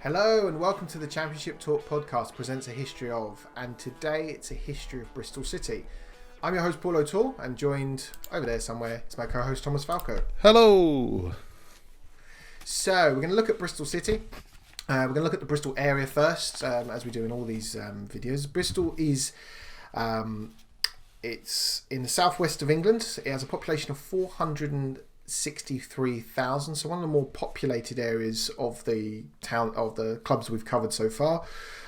Hello and welcome to the Championship Talk podcast presents a history of, and today it's a history of Bristol City. I'm your host Paul O'Toole and joined over there somewhere, it's my co-host Thomas Falco. Hello! So we're going to look at Bristol City. We're going to look at the Bristol area first, as we do in all these videos. Bristol is it's in the southwest of England. It has a population of 463,000, so one of the more populated areas of the town of the clubs we've covered so far.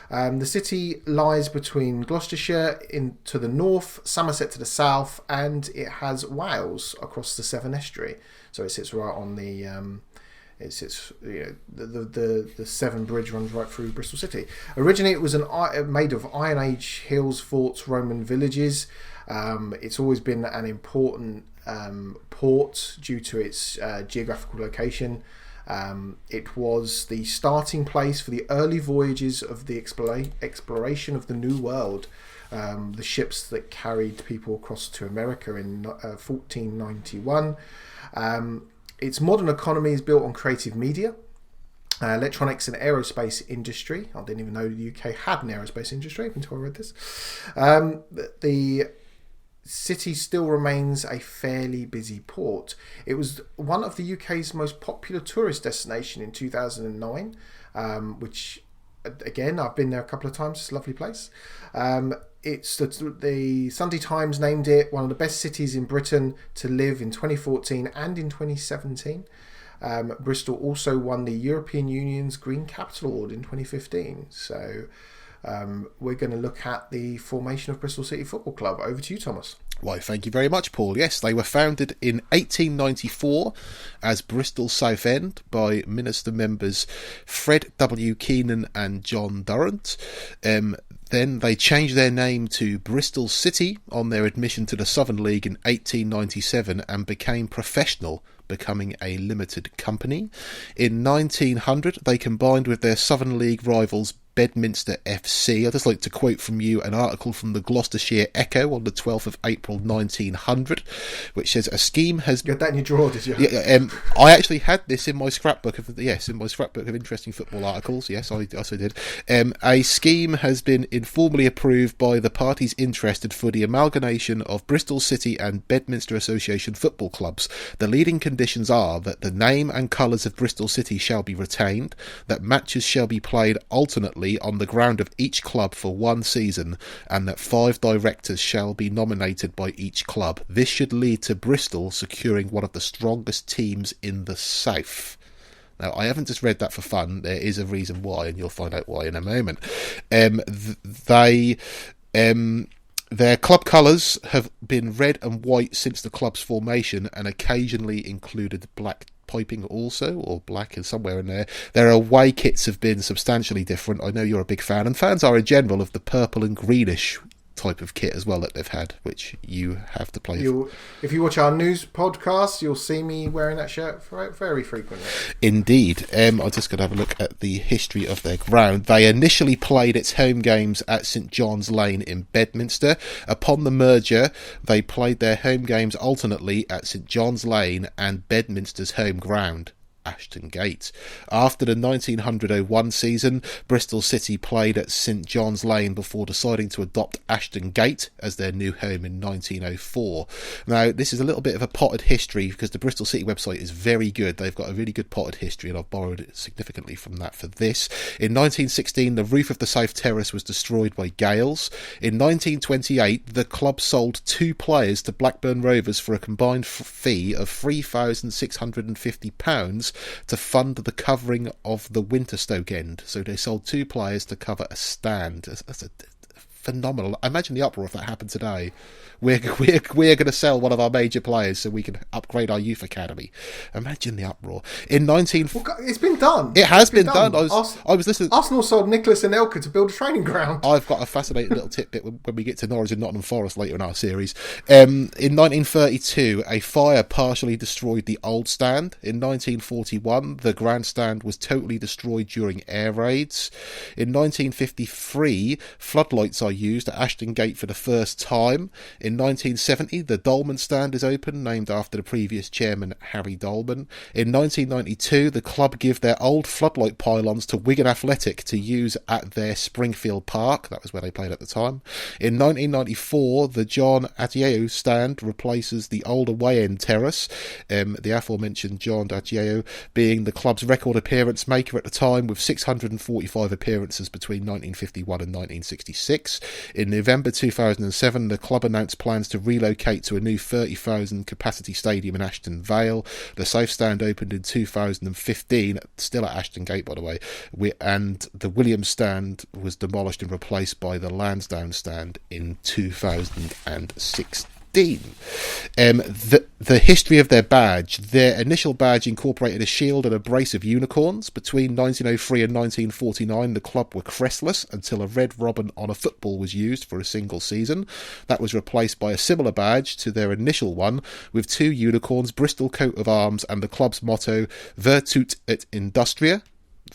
The city lies between Gloucestershire to the north, Somerset to the south, and it has Wales across the Severn Estuary. So it sits right on the the Severn Bridge runs right through Bristol City. Originally, it was made of Iron Age hills, forts, Roman villages. It's always been an important port due to its geographical location. It was the starting place for the early voyages of the exploration of the New World. The ships that carried people across to America in 1491. Its modern economy is built on creative media, electronics and aerospace industry. I didn't even know the UK had an aerospace industry until I read this. The city still remains a fairly busy port. It was one of the UK's most popular tourist destination in 2009, which, again, I've been there a couple of times. It's a lovely place. It's the Sunday Times named it one of the best cities in Britain to live in 2014 and in 2017. Bristol also won the European Union's Green Capital Award in 2015. So we're going to look at the formation of Bristol City Football Club. Over to you, Thomas. Why, thank you very much, Paul. Yes, they were founded in 1894 as Bristol Southend by Minister members Fred W. Keenan and John Durrant. Then they changed their name to Bristol City on their admission to the Southern League in 1897 and became professional, becoming a limited company. In 1900, they combined with their Southern League rivals Bedminster FC. I'd just like to quote from you an article from the Gloucestershire Echo on the 12th of April 1900, which says a scheme has... You had that in your drawer, did you? Yeah, I actually had this in my scrapbook of interesting football articles. Yes, I also did. A scheme has been informally approved by the parties interested for the amalgamation of Bristol City and Bedminster Association football clubs. The leading conditions are that the name and colours of Bristol City shall be retained, that matches shall be played alternately on the ground of each club for one season, and that 5 directors shall be nominated by each club. This should lead to Bristol securing one of the strongest teams in the South. Now, I haven't just read that for fun. There is a reason why, and you'll find out why in a moment. Their club colours have been red and white since the club's formation, and occasionally included black piping also, or black is somewhere in there. Their away kits have been substantially different. I know you're a big fan, and fans are in general, of the purple and greenish type of kit as well that they've had, which you have to play. If you watch our news podcast, you'll see me wearing that shirt very frequently. Indeed. I'm just going to have a look at the history of their ground. They initially played its home games at St John's Lane in Bedminster. Upon the merger, they played their home games alternately at St John's Lane and Bedminster's home ground, Ashton Gate. After the 1901 season, Bristol City played at St John's Lane before deciding to adopt Ashton Gate as their new home in 1904. Now, this is a little bit of a potted history because the Bristol City website is very good. They've got a really good potted history, and I've borrowed it significantly from that for this. In 1916, the roof of the South Terrace was destroyed by gales. In 1928, the club sold 2 players to Blackburn Rovers for a combined fee of £3,650 to fund the covering of the Winterstoke end. So they sold 2 players to cover a stand. That's a phenomenal. Imagine the uproar if that happened today. We're going to sell one of our major players so we can upgrade our youth academy. Imagine the uproar. In it's been done. It has been done. I was listening. Arsenal sold Nicholas and Elka to build a training ground. I've got a fascinating little tidbit when we get to Norwich and Nottingham Forest later in our series. In 1932, a fire partially destroyed the old stand. In 1941, the grandstand was totally destroyed during air raids. In 1953, floodlights are used at Ashton Gate for the first time. In 1970, the Dolman stand is opened, named after the previous chairman, Harry Dolman. In 1992, the club give their old floodlight pylons to Wigan Athletic to use at their Springfield Park. That was where they played at the time. In 1994, the John Adjeo stand replaces the old away end terrace. The aforementioned John Adjeo being the club's record appearance maker at the time, with 645 appearances between 1951 and 1966. In November 2007, the club announced plans to relocate to a new 30,000 capacity stadium in Ashton Vale. The South stand opened in 2015, still at Ashton Gate, by the way, and the Williams stand was demolished and replaced by the Lansdowne stand in 2016. The history of their badge. Their initial badge incorporated a shield and a brace of unicorns. Between 1903 and 1949, the club were crestless until a red robin on a football was used for a single season. That was replaced by a similar badge to their initial one, with 2 unicorns, Bristol coat of arms, and the club's motto, Virtut et Industria,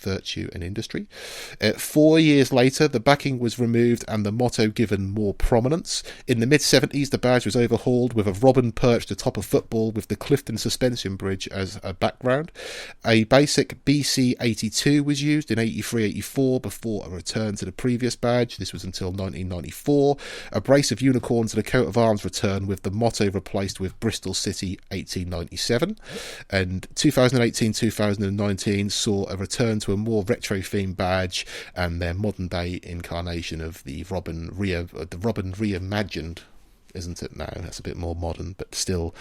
virtue and industry. 4 years later, the backing was removed and the motto given more prominence. In the mid-70s, the badge was overhauled with a robin perched atop a football with the Clifton Suspension Bridge as a background. A basic BC 82 was used in 83-84 before a return to the previous badge. This was until 1994. A brace of unicorns and a coat of arms return, with the motto replaced with Bristol City 1897. And 2018-2019 saw a return to a more retro-themed badge and their modern-day incarnation of the Robin reimagined, isn't it now? That's a bit more modern, but still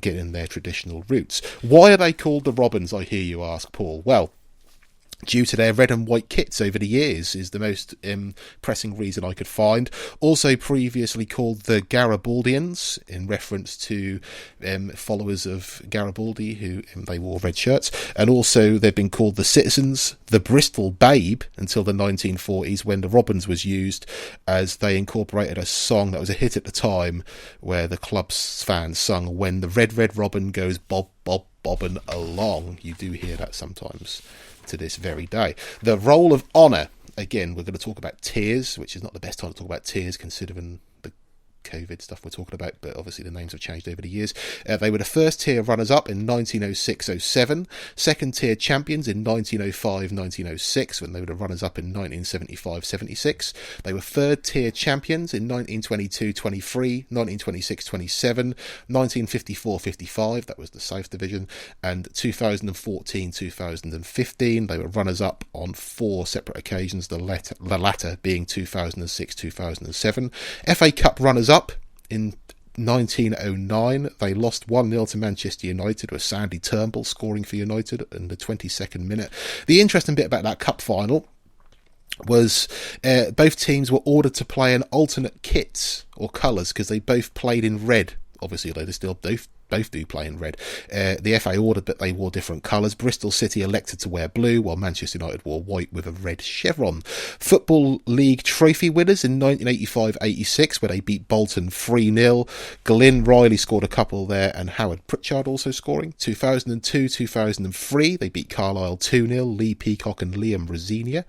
getting their traditional roots. Why are they called the Robins, I hear you ask, Paul? Well, due to their red and white kits over the years is the most pressing reason I could find. Also previously called the Garibaldians, in reference to followers of Garibaldi who they wore red shirts. And also they've been called the Citizens, the Bristol Babe, until the 1940s, when the Robins was used, as they incorporated a song that was a hit at the time, where the club's fans sung, "When the red, red robin goes bob, bob, bobbing along." You do hear that sometimes to this very day. The role of honour. Again, we're going to talk about tiers, which is not the best time to talk about tiers considering the COVID stuff we're talking about, but obviously the names have changed over the years. They were the first tier runners-up in 1906-07, second tier champions in 1905-1906, when they were the runners-up in 1975-76. They were third tier champions in 1922-23, 1926-27, 1954-55, that was the South Division, and 2014-2015. They were runners-up on 4 separate occasions, the latter being 2006-2007. FA Cup runners-up in 1909, they lost 1-0 to Manchester United, with Sandy Turnbull scoring for United in the 22nd minute. The interesting bit about that cup final was both teams were ordered to play in alternate kits or colours, because they both played in red. Obviously, they still both do play in red. The FA ordered that they wore different colours. Bristol City elected to wear blue, while Manchester United wore white with a red chevron. Football League trophy winners in 1985-86, where they beat Bolton 3-0. Glyn Riley scored a couple there, and Howard Pritchard also scoring. 2002-2003, they beat Carlisle 2-0, Lee Peacock and Liam Rosinia.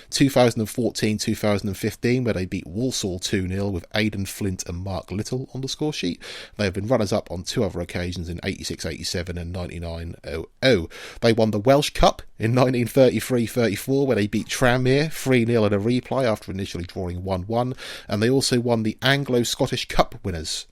2014-2015, where they beat Walsall 2-0 with Aidan Flint and Mark Little on the score sheet. They have been runners-up on 2 other occasions in 86-87 and 99-00. They won the Welsh Cup in 1933-34, where they beat Tranmere 3-0 in a replay after initially drawing 1-1, and they also won the Anglo-Scottish Cup winners.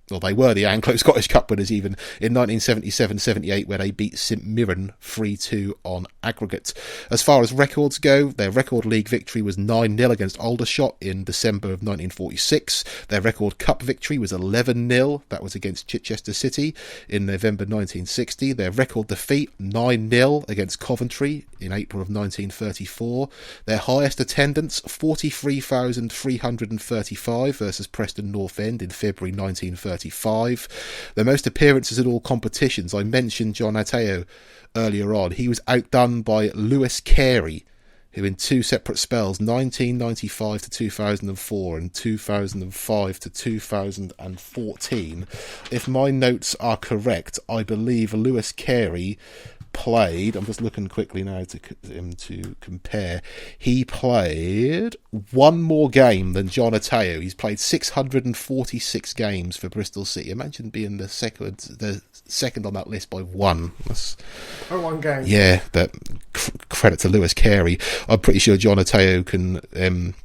Well, they were the Anglo-Scottish Cup winners even in 1977-78, where they beat St Mirren 3-2 on aggregate. As far as records go, their record league victory was 9-0 against Aldershot in December of 1946. Their record cup victory was 11-0. That was against Chichester City in November 1960. Their record defeat, 9-0 against Coventry in April of 1934. Their highest attendance, 43,335 versus Preston North End in February 1935. The most appearances in all competitions. I mentioned John Ateo earlier on. He was outdone by Lewis Carey, who in 2 separate spells, 1995 to 2004 and 2005 to 2014, if my notes are correct, I believe Lewis Carey played, I'm just looking quickly now to compare, he played one more game than John Ateo. He's played 646 games for Bristol City. Imagine being the second on that list by one. One game. Yeah, that credit to Lewis Carey. I'm pretty sure John Ateo can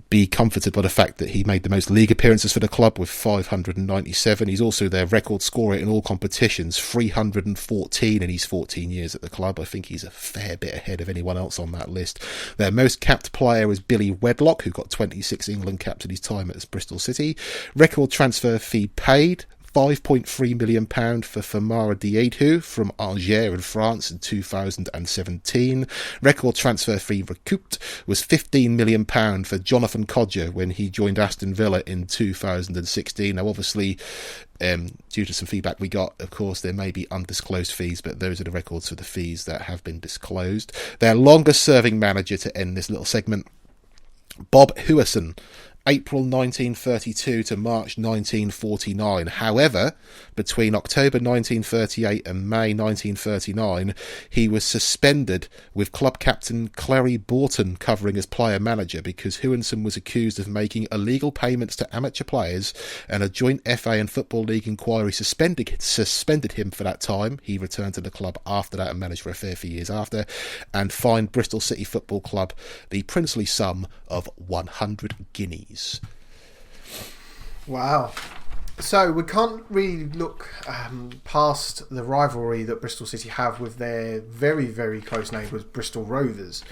be comforted by the fact that he made the most league appearances for the club with 597. He's also their record scorer in all competitions, 314 in his 14 years at the club. I think he's a fair bit ahead of anyone else on that list. Their most capped player is Billy Wedlock, who got 26 England caps in his time at Bristol City. Record transfer fee paid, £5.3 million for Famara Diédhiou from Angers in France in 2017. Record transfer fee recouped was £15 million for Jonathan Codger when he joined Aston Villa in 2016. Now, obviously, due to some feedback we got, of course, there may be undisclosed fees, but those are the records for the fees that have been disclosed. Their longest-serving manager to end this little segment, Bob Hewison, April 1932 to March 1949. However, between October 1938 and May 1939, he was suspended with club captain Clary Borton covering as player manager because Hewinson was accused of making illegal payments to amateur players, and a joint FA and Football League inquiry suspended him for that time. He returned to the club after that and managed for a fair few years after, and fined Bristol City Football Club the princely sum of 100 guineas. Wow. So we can't really look past the rivalry that Bristol City have with their very, very close neighbours, Bristol Rovers.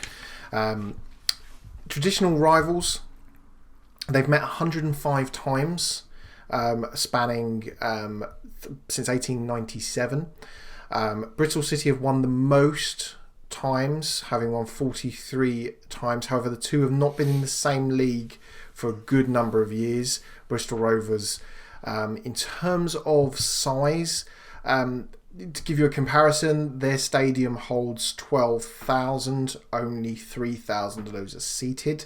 Traditional rivals, they've met 105 times, spanning since 1897. Bristol City have won the most times, having won 43 times. However, the two have not been in the same league for a good number of years. Bristol Rovers, in terms of size, to give you a comparison, their stadium holds 12,000, only 3,000 of those are seated.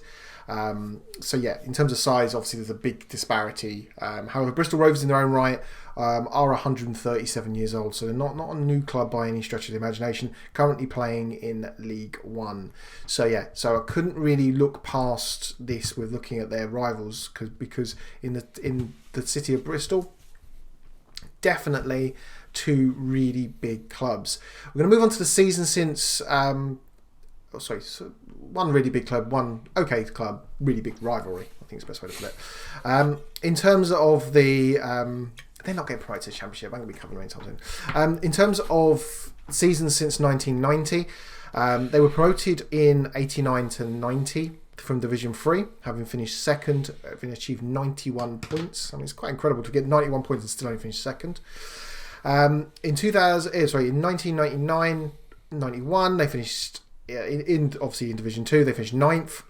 So yeah, in terms of size, obviously there's a big disparity. However, Bristol Rovers in their own right are 137 years old, so they're not a new club by any stretch of the imagination, currently playing in League One. So yeah, so I couldn't really look past this with looking at their rivals, because in the city of Bristol, definitely two really big clubs. We're going to move on to the season since... one really big club, one okay club, really big rivalry, I think is the best way to put it. In terms of the... they're not getting promoted to the Championship, I'm going to be covering them anytime soon. In terms of seasons since 1990, they were promoted in 89 to 90 from Division 3, having finished second, having achieved 91 points. I mean, it's quite incredible to get 91 points and still only finish second. In 1999-91, they finished... obviously in Division 2, they finished 9th.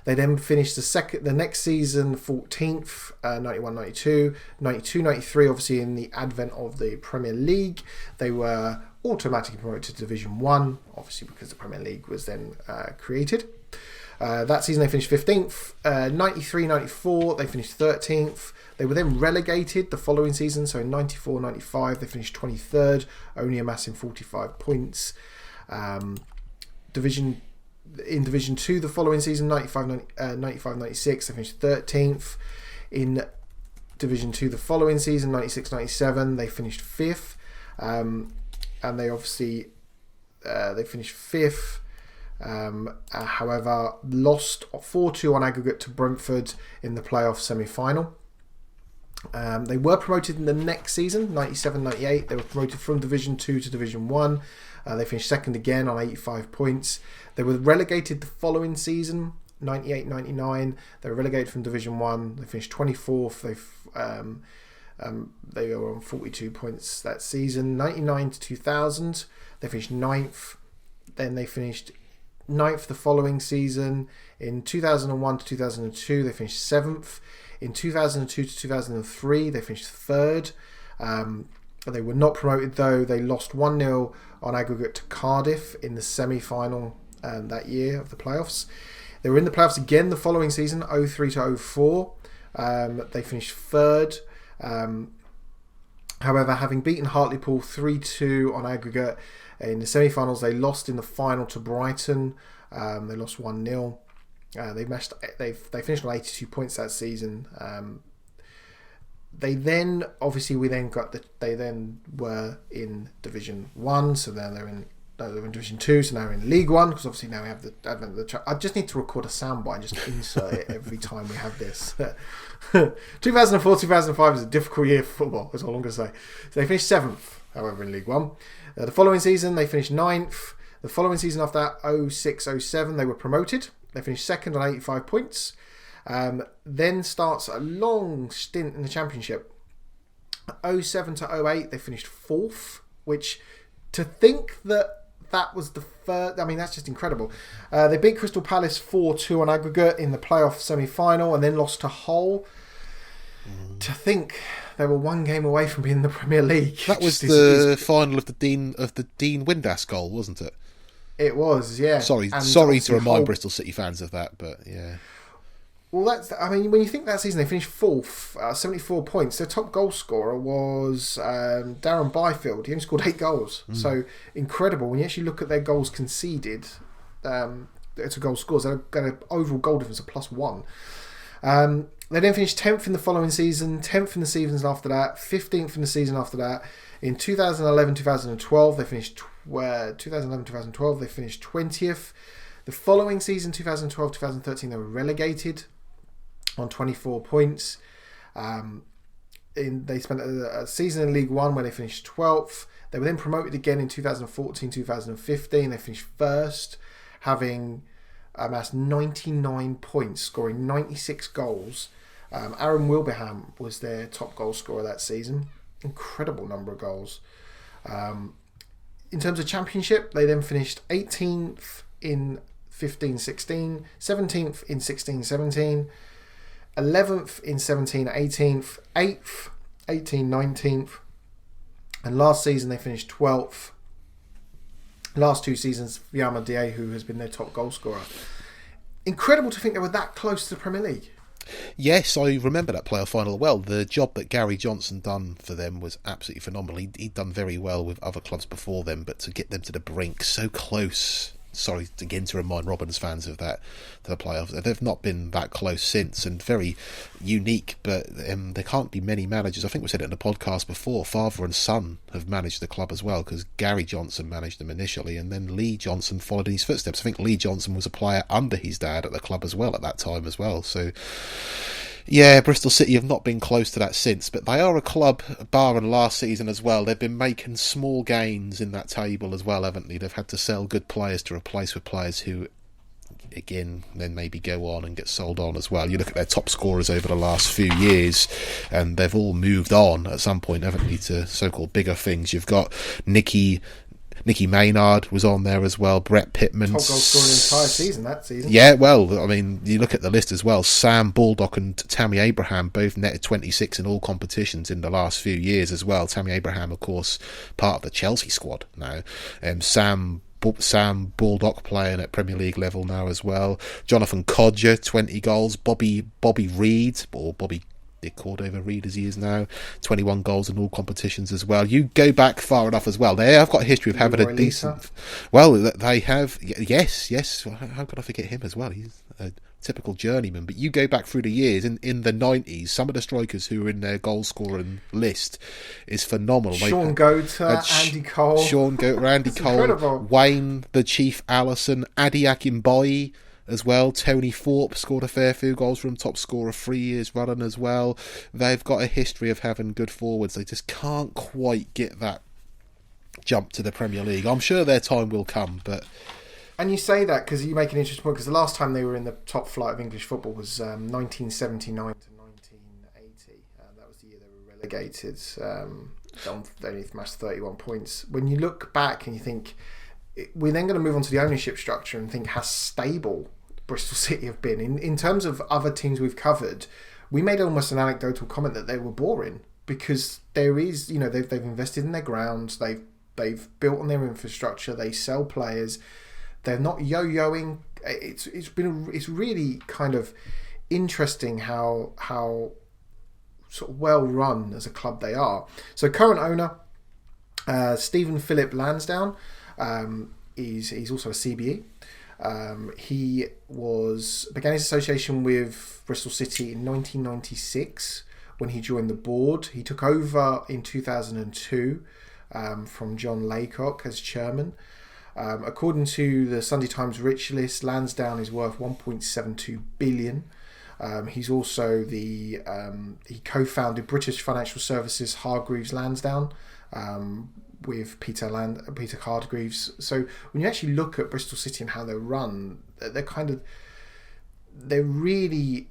They then finished the next season 14th, 91-92, 92-93, obviously in the advent of the Premier League. They were automatically promoted to Division 1, obviously because the Premier League was then created. That season they finished 15th. 93-94, they finished 13th. They were then relegated the following season, so in 94-95 they finished 23rd, only amassing 45 points. Division 2 the following season, 95-96 they finished 13th. In Division 2 the following season, 96-97 they finished 5th, and they obviously they finished 5th. However, lost 4-2 on aggregate to Brentford in the playoff semi-final. They were promoted in the next season, 97-98. They were promoted from Division 2 to Division 1. They finished second again on 85 points. They were relegated the following season, 98-99. They were relegated from Division 1. They finished 24th. They were on 42 points that season. 99 to 2000, they finished 9th. Then they finished 9th the following season. In 2001 to 2002, they finished 7th. In 2002 to 2003, they finished 3rd. They were not promoted though. They lost 1-0 on aggregate to Cardiff in the semi-final that year of the playoffs. They were in the playoffs again the following season, 03 to 04. They finished 3rd. However, having beaten Hartlepool 3-2 on aggregate in the semi-finals, they lost in the final to Brighton. They lost 1-0. They finished on 82 points that season. They then were in Division 1, so now they're in Division 2, so now we're in League 1, because obviously now we have the advent of the... I just need to record a soundbite and just insert it every time we have this. 2004-2005 is a difficult year for football, that's all I'm going to say. So they finished 7th, however, in League 1. The following season, they finished 9th. The following season after that, 06-07, they were promoted. They finished 2nd on 85 points. Then starts a long stint in the Championship. 07-08, they finished 4th, which, to think that was the first... I mean, that's just incredible. They beat Crystal Palace 4-2 on aggregate in the playoff semi-final and then lost to Hull. To think they were one game away from being in the Premier League. That was the final of the Dean Windass goal, wasn't it? It was, yeah. Sorry to remind Bristol City fans of that, but yeah. Well, when you think that season they finished 4th, 74 points. Their top goal scorer was Darren Byfield. He only scored 8 goals. So incredible. When you actually look at their goals conceded to goal scores, they've got an overall goal difference of +1. They then finished 10th in the following season, 10th in the seasons after that, 15th in the season after that. In 2011-2012, they finished 2011-2012 they finished 20th. The following season, 2012-2013, they were relegated on 24 points. They spent a season in League 1 where they finished 12th. They were then promoted again in 2014-2015. They finished 1st, having amassed 99 points, scoring 96 goals. Aaron Wilbraham was their top goal scorer that season. Incredible number of goals. In terms of Championship, they then finished 18th in 15-16, 17th in 16-17, 11th in 17-18, 8th, 18-19, and last season they finished 12th. Last 2 seasons, Yama Dié, who has been their top goal scorer. Incredible to think they were that close to the Premier League. Yes, I remember that playoff final well. The job that Gary Johnson done for them was absolutely phenomenal. He'd done very well with other clubs before them, but to get them to the brink so close... Sorry, again, to remind Robins fans of that, to the playoffs. They've not been that close since, and very unique, but there can't be many managers. I think we said it in the podcast before, father and son have managed the club as well, because Gary Johnson managed them initially, and then Lee Johnson followed in his footsteps. I think Lee Johnson was a player under his dad at the club as well at that time as well, so... Yeah, Bristol City have not been close to that since, but they are a club, barring last season as well. They've been making small gains in that table as well, haven't they? They've had to sell good players to replace with players who, again, then maybe go on and get sold on as well. You look at their top scorers over the last few years, and they've all moved on at some point, haven't they, to so-called bigger things. You've got Nicky Maynard was on there as well. Brett Pittman. Top goal scorer in the entire season, that season. Yeah, well, I mean, you look at the list as well. Sam Baldock and Tammy Abraham both netted 26 in all competitions in the last few years as well. Tammy Abraham, of course, part of the Chelsea squad now. Sam Baldock playing at Premier League level now as well. Jonathan Codger, 20 goals. Bobby Reed, or Bobby Cordova Reed as he is now, 21 goals in all competitions as well. You go back far enough as well. They have got a history of having a decent... Well, they have... Yes. How could I forget him as well? He's a typical journeyman. But you go back through the years, in the 90s, some of the strikers who are in their goal scoring list is phenomenal. Sean Goater, Andy Cole. Sean Goater, Andy Cole, incredible. Wayne, the Chief Allison, Adi Akinboyi as well. Tony Thorpe scored a fair few goals for him, top scorer 3 years running as well. They've got a history of having good forwards. They just can't quite get that jump to the Premier League. I'm sure their time will come, but... And you say that because you make an interesting point, because the last time they were in the top flight of English football was 1979 to 1980. That was the year they were relegated. They only amassed 31 points. When you look back and you think... We're then going to move on to the ownership structure and think how stable Bristol City have been. In terms of other teams we've covered, we made almost an anecdotal comment that they were boring, because there is, they've invested in their grounds, they've built on their infrastructure, they sell players, they're not yo-yoing. It's really kind of interesting how sort of well run as a club they are. So current owner, Stephen Philip Lansdowne, he's also a CBE. He began his association with Bristol City in 1996 when he joined the board. He took over in 2002 from John Laycock as chairman. According to the Sunday Times Rich List, Lansdowne is worth 1.72 billion. He's also he co-founded British Financial Services Hargreaves Lansdowne with Peter Hargreaves. So when you actually look at Bristol City and how they're run, they're really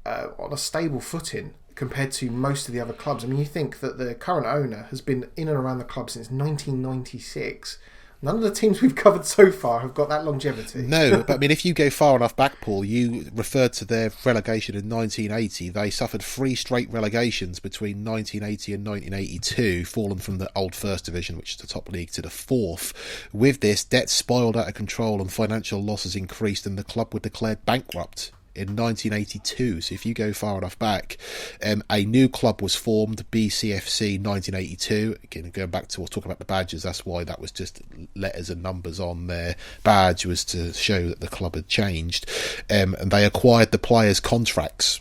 on a stable footing compared to most of the other clubs. I mean, you think that the current owner has been in and around the club since 1996. None of the teams we've covered so far have got that longevity. No, but I mean, if you go far enough back, Paul, you referred to their relegation in 1980. They suffered 3 straight relegations between 1980 and 1982, fallen from the old First Division, which is the top league, to the 4th. With this, debt spiraled out of control and financial losses increased, and the club were declared bankrupt in 1982. So if you go far enough back, a new club was formed, BCFC 1982. Again, going back to talking about the badges, that's why that was just letters and numbers on their badge, was to show that the club had changed. And they acquired the players' contracts.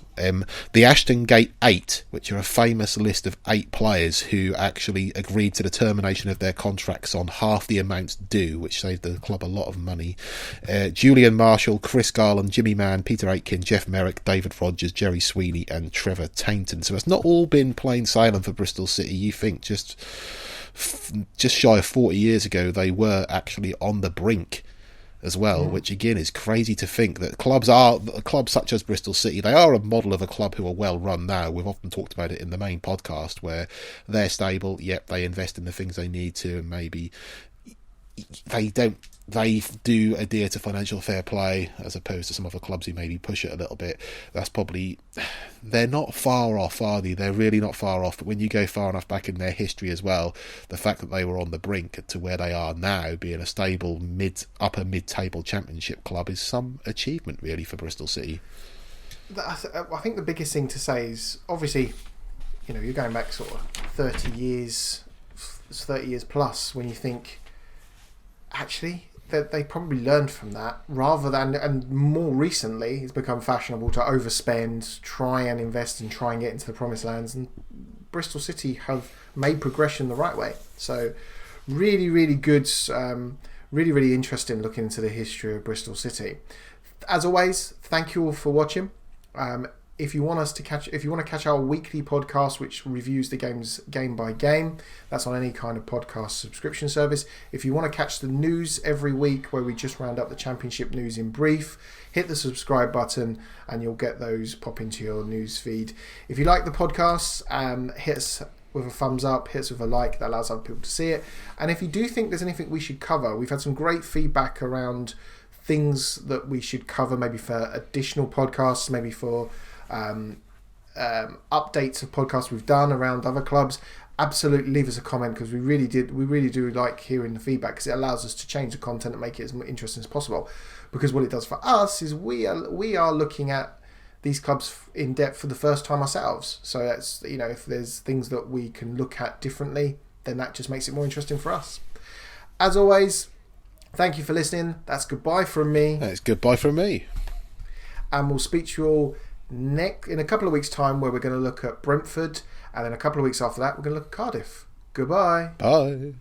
The Ashton Gate 8, which are a famous list of 8 players who actually agreed to the termination of their contracts on half the amounts due, which saved the club a lot of money. Julian Marshall, Chris Garland, Jimmy Mann, Peter Aitken, Jeff Merrick, David Rogers, Jerry Sweeney and Trevor Tainton. So it's not all been plain sailing for Bristol City. You think just shy of 40 years ago they were actually on the brink as well, which again is crazy to think that clubs such as Bristol City, they are a model of a club who are well run now. We've often talked about it in the main podcast, where they're stable, yep, they invest in the things they need to, and maybe they do adhere to financial fair play as opposed to some other clubs who maybe push it a little bit. That's probably, they're not far off, are they? They're really not far off. But when you go far enough back in their history as well, the fact that they were on the brink to where they are now, being a stable upper mid-table championship club, is some achievement really for Bristol City. I think the biggest thing to say is, obviously, you're going back sort of 30 years plus, when you think, actually, that they probably learned from that, rather than, and more recently it's become fashionable to overspend, try and invest and try and get into the promised lands, and Bristol City have made progression the right way. So really, really good, really, really interesting looking into the history of Bristol City. As always, thank you all for watching. If you want to catch our weekly podcast, which reviews the games game by game, that's on any kind of podcast subscription service. If you want to catch the news every week, where we just round up the championship news in brief, hit the subscribe button and you'll get those pop into your news feed. If you like the podcast, hit us with a thumbs up, hit us with a like, that allows other people to see it. And if you do think there's anything we should cover, we've had some great feedback around things that we should cover, maybe for additional podcasts, maybe for updates of podcasts we've done around other clubs. Absolutely leave us a comment, because we really do like hearing the feedback, because it allows us to change the content and make it as interesting as possible. Because what it does for us is we are looking at these clubs in depth for the first time ourselves. So that's, if there's things that we can look at differently, then that just makes it more interesting for us. As always, thank you for listening. That's goodbye from me. That's goodbye from me. And we'll speak to you all in a couple of weeks' time, where we're going to look at Brentford, and then a couple of weeks after that we're going to look at Cardiff. Goodbye. Bye.